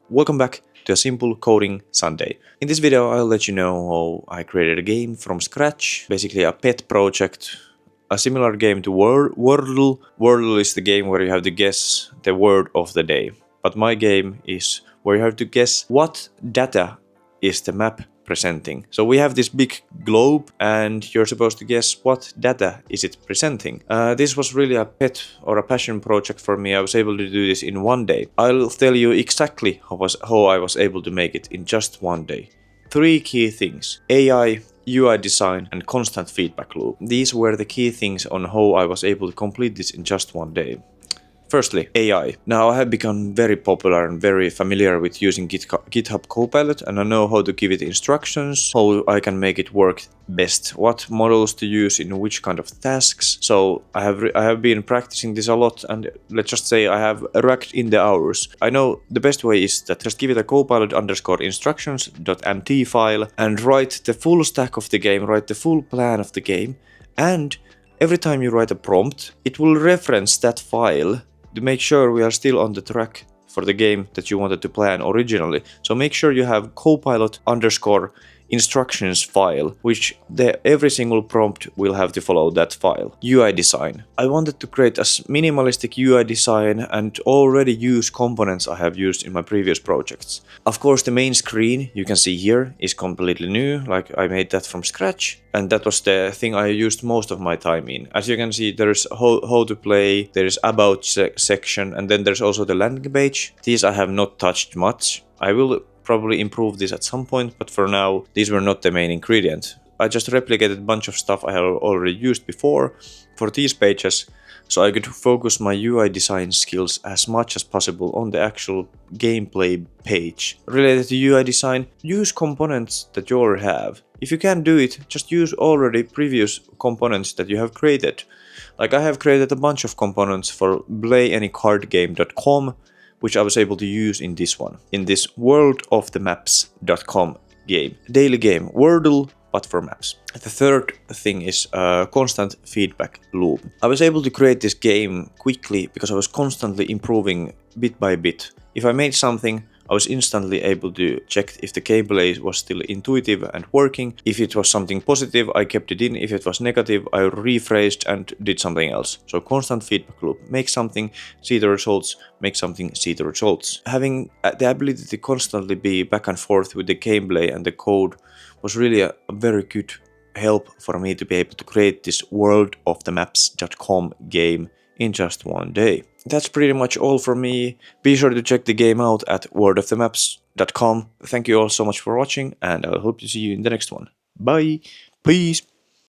Welcome back to a simple coding Sunday. In this video I'll let you know how I created a game from scratch, basically a pet project, a similar game to Wordle. Wordle is the game where you have to guess the word of the day, but my game is where you have to guess what data is the map presenting. So we have this big globe and you're supposed to guess what data is it presenting. This was really a pet or a passion project for me. I was able to do this in one day. I'll tell you exactly how I was able to make it in just one day. 3 key things: AI, UI design and constant feedback loop. These were the key things on how I was able to complete this in just one day. Firstly, AI. Now I have become very popular and very familiar with using GitHub Copilot, and I know how to give it instructions, how I can make it work best, what models to use in which kind of tasks. So I have been practicing this a lot, and let's just say I have racked in the hours. I know the best way is that just give it a copilot_instructions.mt file and write the full stack of the game, write the full plan of the game, and every time you write a prompt, it will reference that file to make sure we are still on the track for the game that you wanted to plan originally. So make sure you have copilot_instructions file, which every single prompt will have to follow that file. UI design. I wanted to create a minimalistic UI design and already use components I have used in my previous projects. Of course, the main screen you can see here is completely new, like I made that from scratch, and that was the thing I used most of my time in. As you can see, there's how to play, there's about section, and then there's also the landing page. These I have not touched much. I will probably improve this at some point, but for now these were not the main ingredient. I just replicated a bunch of stuff I have already used before for these pages, so I could focus my UI design skills as much as possible on the actual gameplay page. Related to UI design, use components that you already have. If you can't do it, just use already previous components that you have created. Like I have created a bunch of components for playanycardgame.com, which I was able to use in this one, in this worldofthemaps.com game. Daily game, Wordle, but for maps. The third thing is constant feedback loop. I was able to create this game quickly because I was constantly improving bit by bit. If I made something, I was instantly able to check if the gameplay was still intuitive and working. If it was something positive, I kept it in. If it was negative, I rephrased and did something else. So constant feedback loop. Make something, see the results, make something, see the results. Having the ability to constantly be back and forth with the gameplay and the code was really a very good help for me to be able to create this worldofthemaps.com game in just one day. That's pretty much all from me. Be sure to check the game out at worldofthemaps.com. Thank you all so much for watching, and I hope to see you in the next one. Bye! Peace!